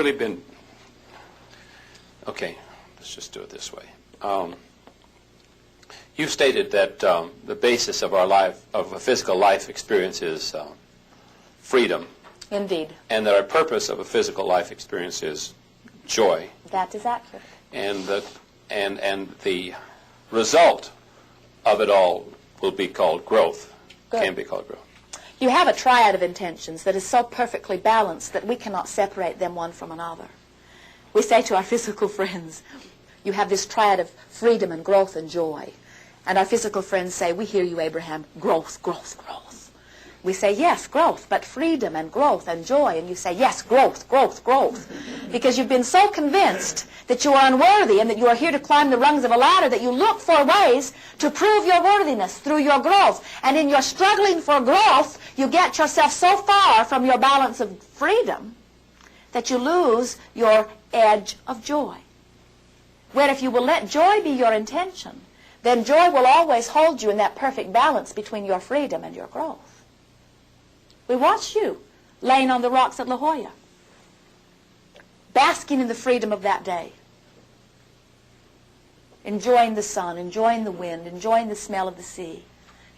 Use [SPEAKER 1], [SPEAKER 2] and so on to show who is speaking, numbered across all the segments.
[SPEAKER 1] really been... Okay, let's just do it this way. You stated that the basis of our life, of a physical life experience, is freedom.
[SPEAKER 2] Indeed.
[SPEAKER 1] And that our purpose of a physical life experience is joy.
[SPEAKER 2] That is accurate.
[SPEAKER 1] And the result of it all will be called growth.
[SPEAKER 2] Good.
[SPEAKER 1] Can be called growth.
[SPEAKER 2] You have a triad of intentions that is so perfectly balanced that we cannot separate them one from another. We say to our physical friends, you have this triad of freedom and growth and joy. And our physical friends say, we hear you, Abraham, growth, growth, growth. We say, yes, growth, but freedom and growth and joy. And you say, yes, growth, growth, growth. Because you've been so convinced that you are unworthy and that you are here to climb the rungs of a ladder that you look for ways to prove your worthiness through your growth. And in your struggling for growth, you get yourself so far from your balance of freedom that you lose your edge of joy. Where if you will let joy be your intention, then joy will always hold you in that perfect balance between your freedom and your growth. We watch you laying on the rocks at La Jolla, basking in the freedom of that day, enjoying the sun, enjoying the wind, enjoying the smell of the sea,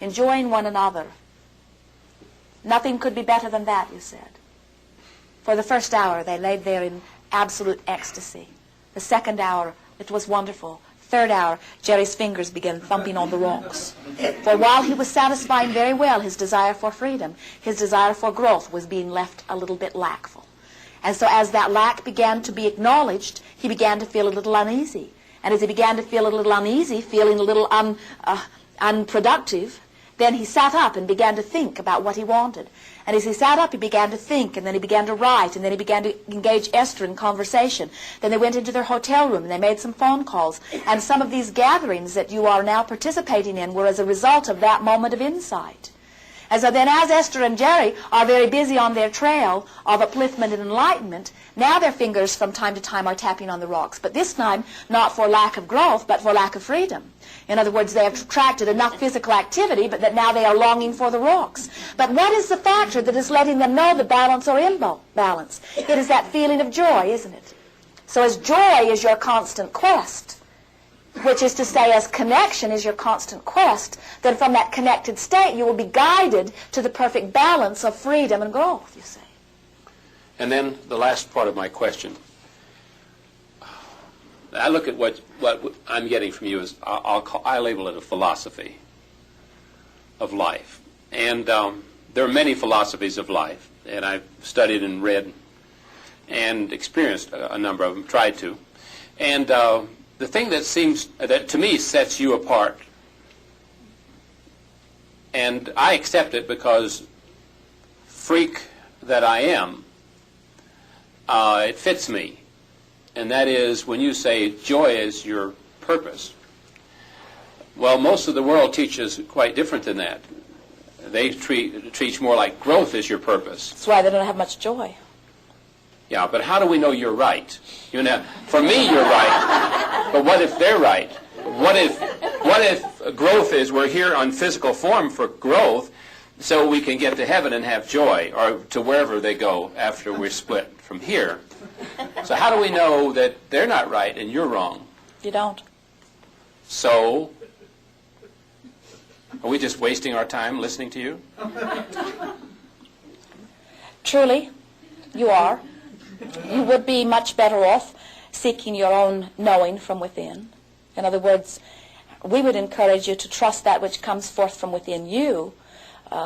[SPEAKER 2] enjoying one another. Nothing could be better than that, you said. For the first hour, they laid there in absolute ecstasy. The second hour, it was wonderful. Third hour, Jerry's fingers began thumping on the rocks. For while he was satisfying very well his desire for freedom, his desire for growth was being left a little bit lackful. And so as that lack began to be acknowledged, he began to feel a little uneasy. And as he began to feel a little uneasy, feeling a little unproductive, then he sat up and began to think about what he wanted. And as he sat up, he began to think, and then he began to write, and then he began to engage Esther in conversation. Then they went into their hotel room, and they made some phone calls. And some of these gatherings that you are now participating in were as a result of that moment of insight. And so then as Esther and Jerry are very busy on their trail of upliftment and enlightenment, now their fingers from time to time are tapping on the rocks. But this time, not for lack of growth, but for lack of freedom. In other words, they have subtracted enough physical activity, but that now they are longing for the rocks. But what is the factor that is letting them know the balance or imbalance? It is that feeling of joy, isn't it? So as joy is your constant quest, which is to say as connection is your constant quest, then from that connected state you will be guided to the perfect balance of freedom and growth, you see.
[SPEAKER 1] And then the last part of my question. I look at what I'm getting from you as I label it a philosophy of life. And there are many philosophies of life, and I've studied and read and experienced a number of them, tried to. And the thing that to me sets you apart, and I accept it because freak that I am, it fits me. And that is when you say joy is your purpose. Well, most of the world teaches quite different than that. They teach more like growth is your purpose.
[SPEAKER 2] That's why they don't have much joy.
[SPEAKER 1] Yeah, but how do we know you're right? You know, for me, you're right. But what if they're right? What if growth is we're here on physical form for growth so we can get to heaven and have joy, or to wherever they go after we're split from here? So how do we know that they're not right and you're wrong?
[SPEAKER 2] You don't.
[SPEAKER 1] So are we just wasting our time listening to you?
[SPEAKER 2] Truly, you are. You would be much better off seeking your own knowing from within. In other words, we would encourage you to trust that which comes forth from within you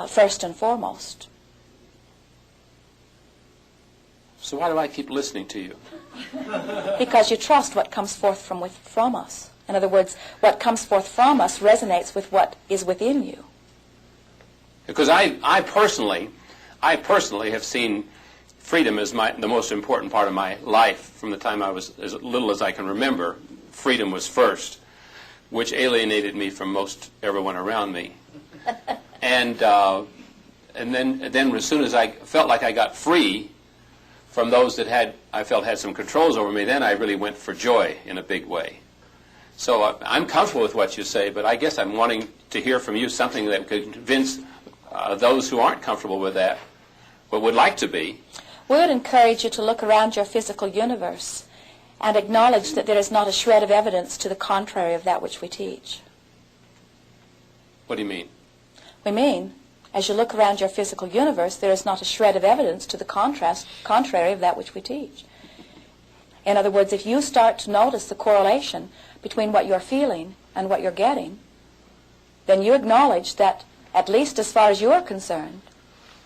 [SPEAKER 2] first and foremost.
[SPEAKER 1] So why do I keep listening to you?
[SPEAKER 2] Because you trust what comes forth from us. In other words, what comes forth from us resonates with what is within you.
[SPEAKER 1] Because I personally have seen freedom as the most important part of my life from the time I was as little as I can remember. Freedom was first, which alienated me from most everyone around me. And then as soon as I felt like I got free from those that I felt had some controls over me, then I really went for joy in a big way. So I'm comfortable with what you say, but I guess I'm wanting to hear from you something that could convince those who aren't comfortable with that, but would like to be.
[SPEAKER 2] we would encourage you to look around your physical universe and acknowledge that there is not a shred of evidence to the contrary of that which we teach.
[SPEAKER 1] What do you mean?
[SPEAKER 2] We mean, as you look around your physical universe, there is not a shred of evidence to the contrary of that which we teach. In other words, if you start to notice the correlation between what you're feeling and what you're getting, then you acknowledge that, at least as far as you're concerned,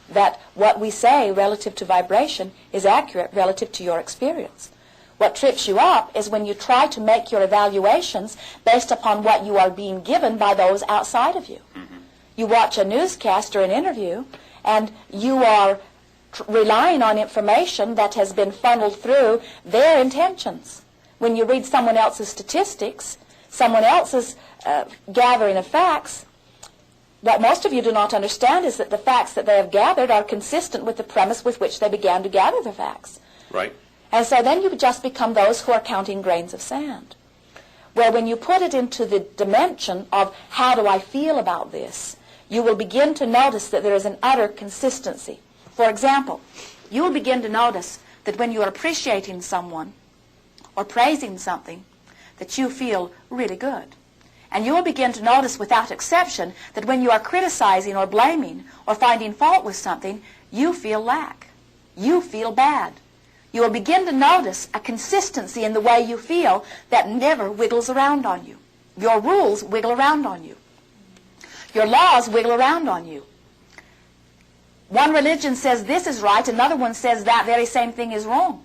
[SPEAKER 2] that what we say relative to vibration is accurate relative to your experience. What trips you up is when you try to make your evaluations based upon what you are being given by those outside of you. Mm-hmm. You watch a newscast or an interview, and you are relying on information that has been funneled through their intentions. When you read someone else's statistics, someone else's gathering of facts, what most of you do not understand is that the facts that they have gathered are consistent with the premise with which they began to gather the facts.
[SPEAKER 1] Right.
[SPEAKER 2] And so then you just become those who are counting grains of sand. Where when you put it into the dimension of how do I feel about this, you will begin to notice that there is an utter consistency. For example, you will begin to notice that when you are appreciating someone or praising something, that you feel really good. And you will begin to notice without exception that when you are criticizing or blaming or finding fault with something, you feel lack. You feel bad. You will begin to notice a consistency in the way you feel that never wiggles around on you. Your rules wiggle around on you. Your laws wiggle around on you. One religion says this is right, another one says that very same thing is wrong.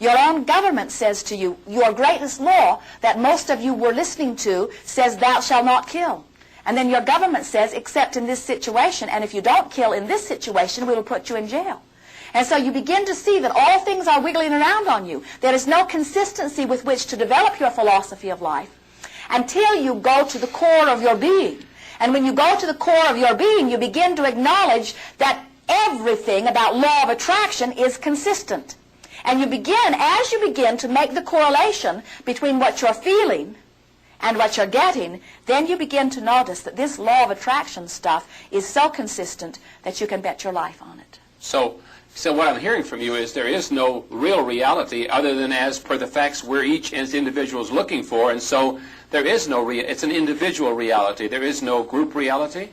[SPEAKER 2] Your own government says to you, your greatest law that most of you were listening to says thou shalt not kill. And then your government says, except in this situation, and if you don't kill in this situation, we will put you in jail. And so you begin to see that all things are wiggling around on you. There is no consistency with which to develop your philosophy of life until you go to the core of your being. And when you go to the core of your being, you begin to acknowledge that everything about law of attraction is consistent. And you begin, as you begin to make the correlation between what you're feeling and what you're getting, then you begin to notice that this law of attraction stuff is so consistent that you can bet your life on it.
[SPEAKER 1] So what I'm hearing from you is there is no real reality other than as per the facts we're each as individuals looking for, and so there is no it's an individual reality. There is no group reality?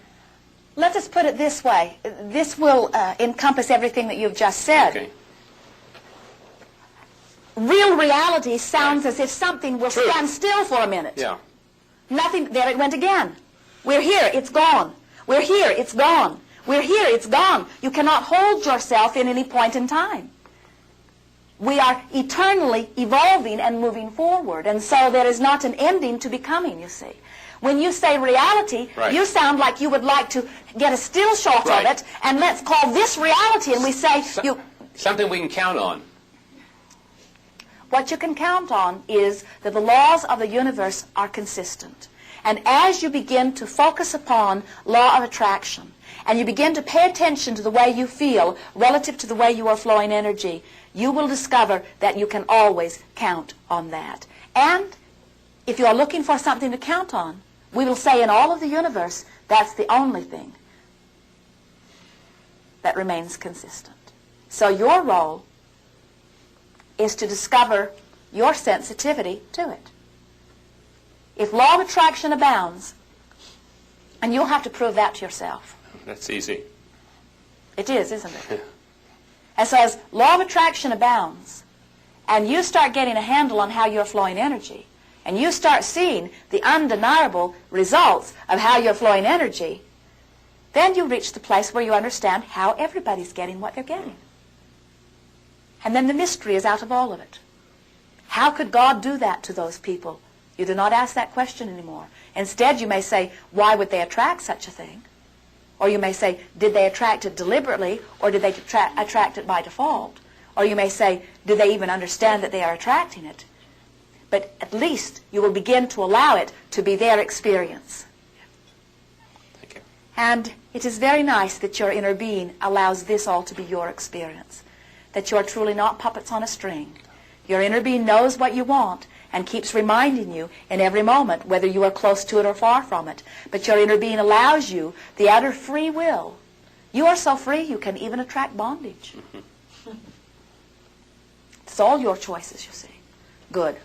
[SPEAKER 2] Let us put it this way. This will encompass everything that you've just said.
[SPEAKER 1] Okay.
[SPEAKER 2] Real reality sounds as if something will
[SPEAKER 1] True.
[SPEAKER 2] stand still for a minute.
[SPEAKER 1] Yeah.
[SPEAKER 2] Nothing, there it went again. We're here, it's gone. We're here, it's gone. We're here, it's gone. You cannot hold yourself in any point in time. We are eternally evolving and moving forward, and so there is not an ending to becoming, you see. When you say reality,
[SPEAKER 1] right.
[SPEAKER 2] You sound like you would like to get a still shot
[SPEAKER 1] right.
[SPEAKER 2] of it, and let's call this reality, and we say...
[SPEAKER 1] Something we can count on.
[SPEAKER 2] What you can count on is that the laws of the universe are consistent. And as you begin to focus upon law of attraction, and you begin to pay attention to the way you feel relative to the way you are flowing energy, you will discover that you can always count on that. And if you are looking for something to count on, we will say in all of the universe, that's the only thing that remains consistent. So your role is to discover your sensitivity to it. If law of attraction abounds, and you'll have to prove that to yourself.
[SPEAKER 1] That's easy.
[SPEAKER 2] It is, isn't it? And so as law of attraction abounds, and you start getting a handle on how you're flowing energy, and you start seeing the undeniable results of how you're flowing energy, then you reach the place where you understand how everybody's getting what they're getting. And then the mystery is out of all of it. How could God do that to those people? You do not ask that question anymore. Instead, you may say, why would they attract such a thing? Or you may say, did they attract it deliberately, or did they attract it by default? Or you may say, do they even understand that they are attracting it? But at least you will begin to allow it to be their experience.
[SPEAKER 1] Thank you.
[SPEAKER 2] And it is very nice that your inner being allows this all to be your experience. That you are truly not puppets on a string. Your inner being knows what you want and keeps reminding you in every moment whether you are close to it or far from it. But your inner being allows you the utter free will. You are so free you can even attract bondage. It's all your choices, you see. Good.